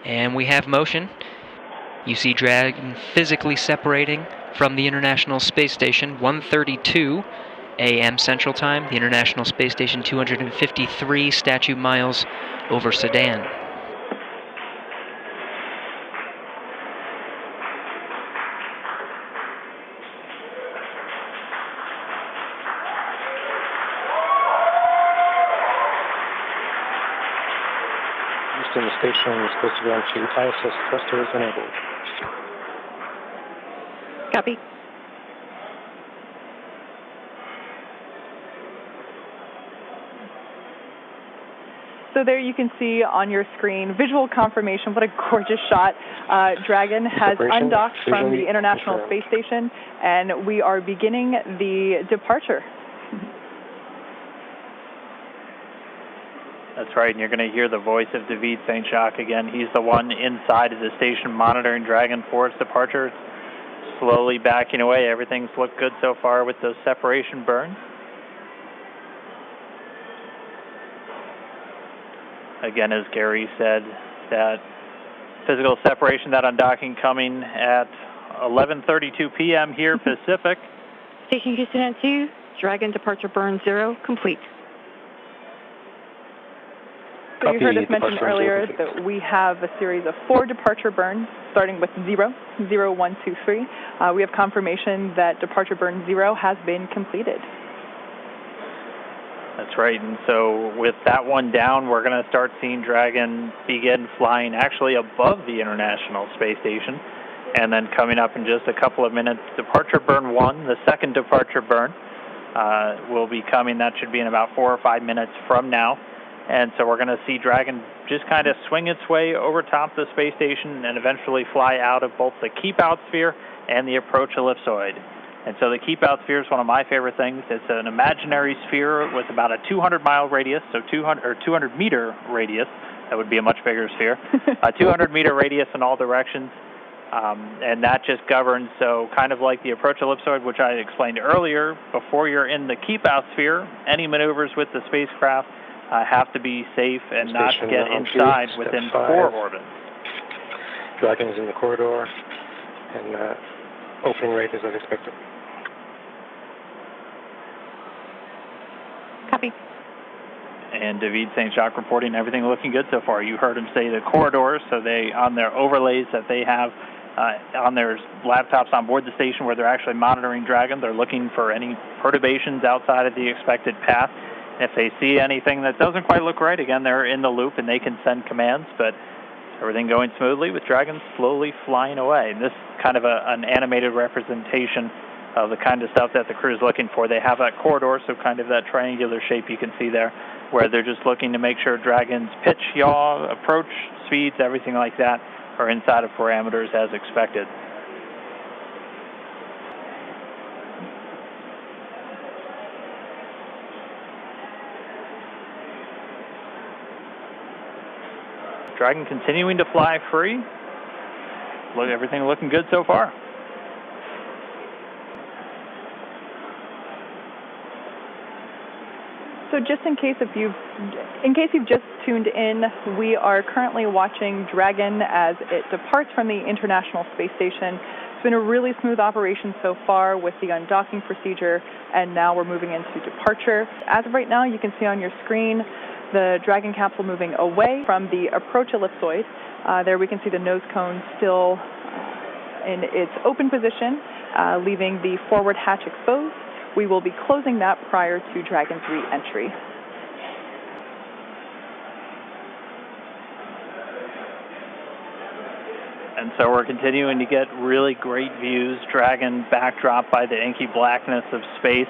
And we have motion. You see Dragon physically separating from the International Space Station, 1:32 a.m. Central Time. The International Space Station, 253 statute miles over Sedan. Houston, the station is supposed to go into ISS thrusters enabled. Copy. So there you can see on your screen visual confirmation. What a gorgeous shot. Dragon has undocked from the International Space Station, and we are beginning the departure. That's right, and you're going to hear the voice of David St. Jacques again. He's the one inside of the station monitoring Dragon for its departure. It's slowly backing away. Everything's looked good so far with those separation burns. Again, as Gary said, that physical separation, that undocking coming at 11:32 p.m. here Pacific. Station Houston N2, Dragon departure burn 0 complete. So you heard us mention earlier that we have a series of 4 departure burns, starting with 0, 0, 1, 2, 3. We have confirmation that departure burn 0 has been completed. That's right, and so with that one down, we're going to start seeing Dragon begin flying actually above the International Space Station, and then coming up in just a couple of minutes, departure burn 1, the second departure burn, will be coming. That should be in about 4 or 5 minutes from now. And so we're going to see Dragon just kind of swing its way over top the space station and eventually fly out of both the keep-out sphere and the approach ellipsoid. And so the keep-out sphere is one of my favorite things. It's an imaginary sphere with about a 200-mile radius, so 200-meter radius. That would be a much bigger sphere. A 200-meter radius in all directions. And that just governs, so kind of like the approach ellipsoid, which I explained earlier, before you're in the keep-out sphere, any maneuvers with the spacecraft have to be safe and not get inside within 4 orbits. Dragon is in the corridor, and opening rate is as expected. Copy. And David St. Jacques reporting everything looking good so far. You heard him say the corridors, so they, on their overlays that they have on their laptops on board the station where they're actually monitoring Dragon, they're looking for any perturbations outside of the expected path. If they see anything that doesn't quite look right, again, they're in the loop and they can send commands, but everything going smoothly with Dragon slowly flying away. And this is kind of an animated representation of the kind of stuff that the crew is looking for. They have that corridor, so kind of that triangular shape you can see there, where they're just looking to make sure Dragon's pitch, yaw, approach, speeds, everything like that are inside of parameters as expected. Dragon continuing to fly free. Look, everything looking good so far. So just in case you've just tuned in, we are currently watching Dragon as it departs from the International Space Station. It's been a really smooth operation so far with the undocking procedure, and now we're moving into departure. As of right now, you can see on your screen the Dragon capsule moving away from the approach ellipsoid. There we can see the nose cone still in its open position, leaving the forward hatch exposed. We will be closing that prior to Dragon's re-entry. And so we're continuing to get really great views. Dragon backdrop by the inky blackness of space.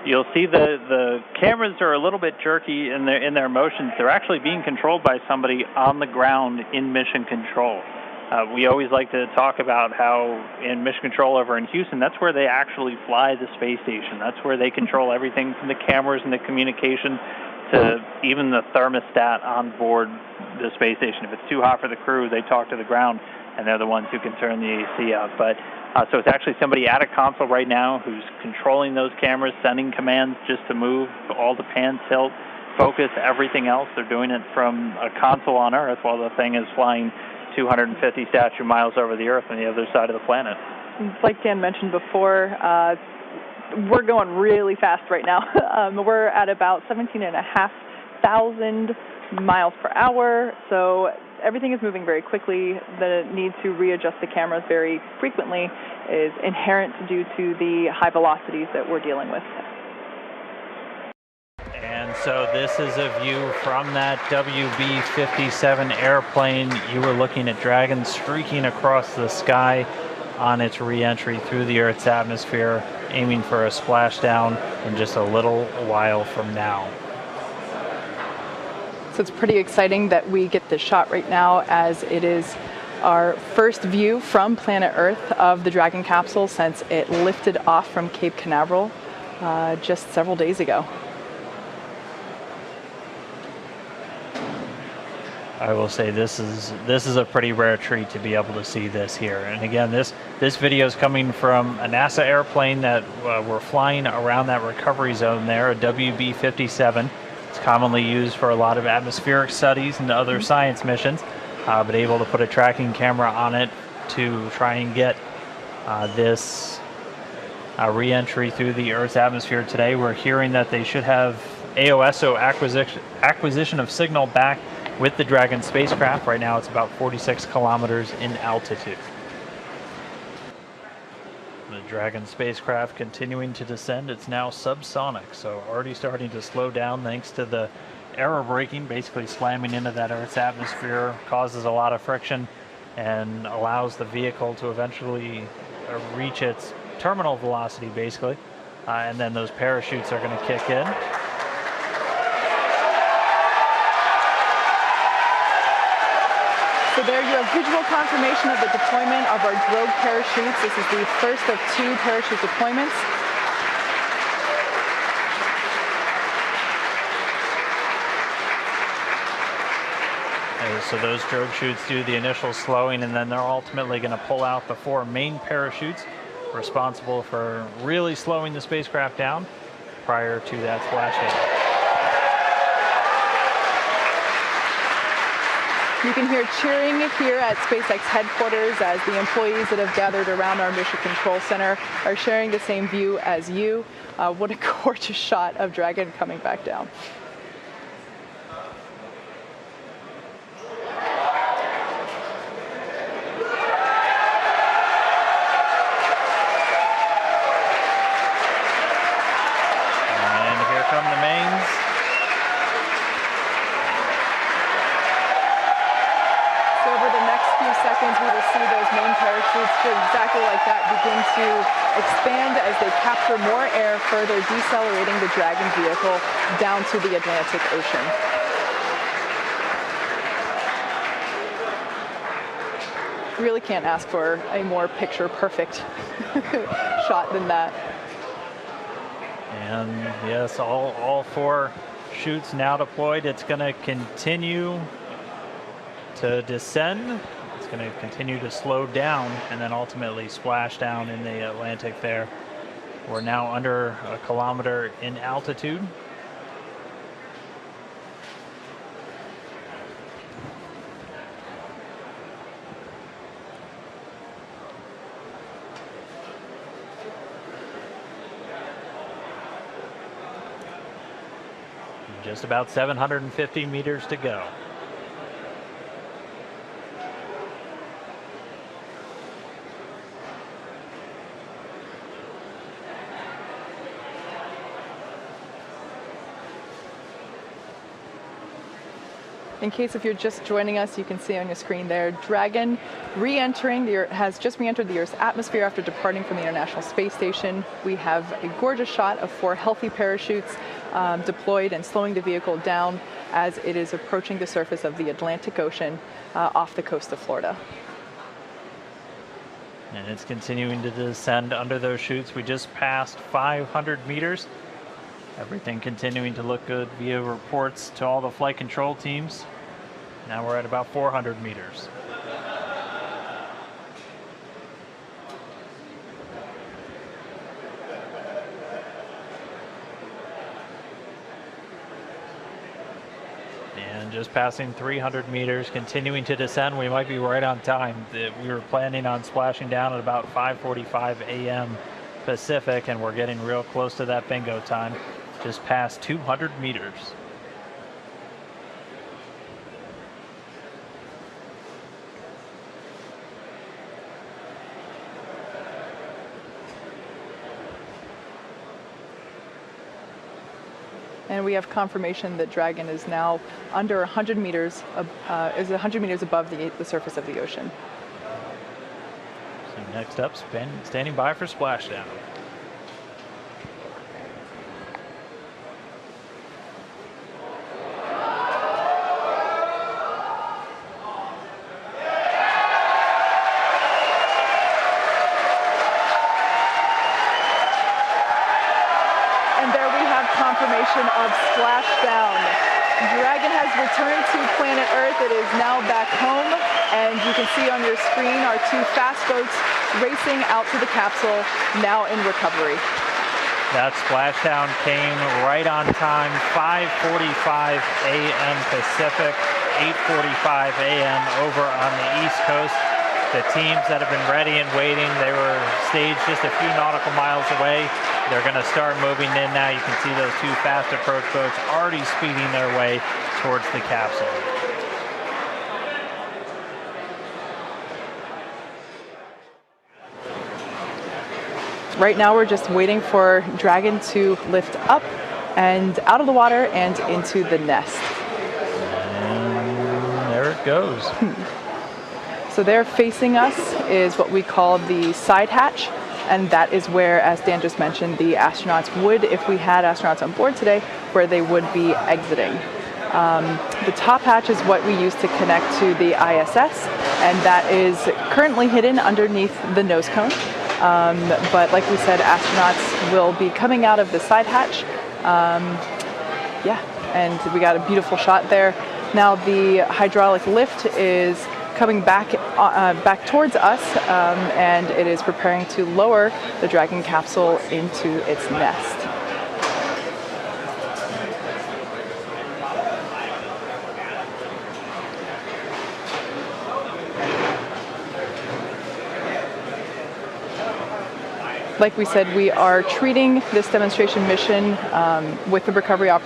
You'll see the cameras are a little bit jerky in their motions. They're actually being controlled by somebody on the ground in mission control. We always like to talk about how in mission control over in Houston, that's where they actually fly the space station. That's where they control everything from the cameras and the communication to even the thermostat on board the space station. If it's too hot for the crew, they talk to the ground, and they're the ones who can turn the AC out. But so it's actually somebody at a console right now who's controlling those cameras, sending commands just to move all the pan, tilt, focus, everything else. They're doing it from a console on Earth while the thing is flying 250 statute miles over the Earth on the other side of the planet. Like Dan mentioned before, we're going really fast right now. We're at about 17,500 miles per hour, so everything is moving very quickly. The need to readjust the cameras very frequently is inherent due to the high velocities that we're dealing with. And so this is a view from that WB-57 airplane. You were looking at Dragon streaking across the sky on its re-entry through the Earth's atmosphere, aiming for a splashdown in just a little while from now. So it's pretty exciting that we get this shot right now, as it is our first view from planet Earth of the Dragon capsule since it lifted off from Cape Canaveral just several days ago. I will say this is a pretty rare treat to be able to see this here. And again, this video is coming from a NASA airplane that we're flying around that recovery zone there, a WB-57. It's commonly used for a lot of atmospheric studies and other science missions, but able to put a tracking camera on it to try and get this re-entry through the Earth's atmosphere today. We're hearing that they should have AOSO acquisition of signal back with the Dragon spacecraft. Right now it's about 46 kilometers in altitude. The Dragon spacecraft continuing to descend. It's now subsonic, so already starting to slow down thanks to the aero braking, basically slamming into that Earth's atmosphere, causes a lot of friction and allows the vehicle to eventually reach its terminal velocity, basically. And then those parachutes are going to kick in. So there you have visual confirmation of the deployment of our drogue parachutes. This is the first of 2 parachute deployments. So those drogue chutes do the initial slowing, and then they're ultimately going to pull out the 4 main parachutes responsible for really slowing the spacecraft down prior to that splashdown. You can hear cheering here at SpaceX headquarters as the employees that have gathered around our Mission Control Center are sharing the same view as you. What a gorgeous shot of Dragon coming back down. And here come the mains. Seconds, we will see those main parachutes exactly like that begin to expand as they capture more air, further decelerating the Dragon vehicle down to the Atlantic Ocean. Really can't ask for a more picture-perfect shot than that. And yes, all 4 chutes now deployed. It's going to continue to descend. It's going to continue to slow down and then ultimately splash down in the Atlantic there. We're now under a kilometer in altitude. Just about 750 meters to go. In case if you're just joining us, you can see on your screen there, Dragon has just re-entered the Earth's atmosphere after departing from the International Space Station. We have a gorgeous shot of 4 healthy parachutes deployed and slowing the vehicle down as it is approaching the surface of the Atlantic Ocean off the coast of Florida. And it's continuing to descend under those chutes. We just passed 500 meters. Everything continuing to look good via reports to all the flight control teams. Now we're at about 400 meters. And just passing 300 meters, continuing to descend. We might be right on time. We were planning on splashing down at about 5:45 a.m. Pacific, and we're getting real close to that bingo time. Just past 200 meters. And we have confirmation that Dragon is now under 100 meters, is 100 meters above the surface of the ocean. So next up, standing by for splashdown. Confirmation of splashdown. Dragon has returned to planet Earth. It is now back home, and you can see on your screen our two fast boats racing out to the capsule, now in recovery. That splashdown came right on time, 5:45 a.m. Pacific, 8:45 a.m. over on the East Coast. The teams that have been ready and waiting, they were staged just a few nautical miles away. They're going to start moving in now. You can see those two fast approach boats already speeding their way towards the capsule. Right now we're just waiting for Dragon to lift up and out of the water and into the nest. And there it goes. So there facing us is what we call the side hatch, and that is where, as Dan just mentioned, the astronauts would, if we had astronauts on board today, where they would be exiting. The top hatch is what we use to connect to the ISS, and that is currently hidden underneath the nose cone. But like we said, astronauts will be coming out of the side hatch. And we got a beautiful shot there. Now the hydraulic lift is coming back towards us, and it is preparing to lower the Dragon capsule into its nest. Like we said, we are treating this demonstration mission with the recovery operation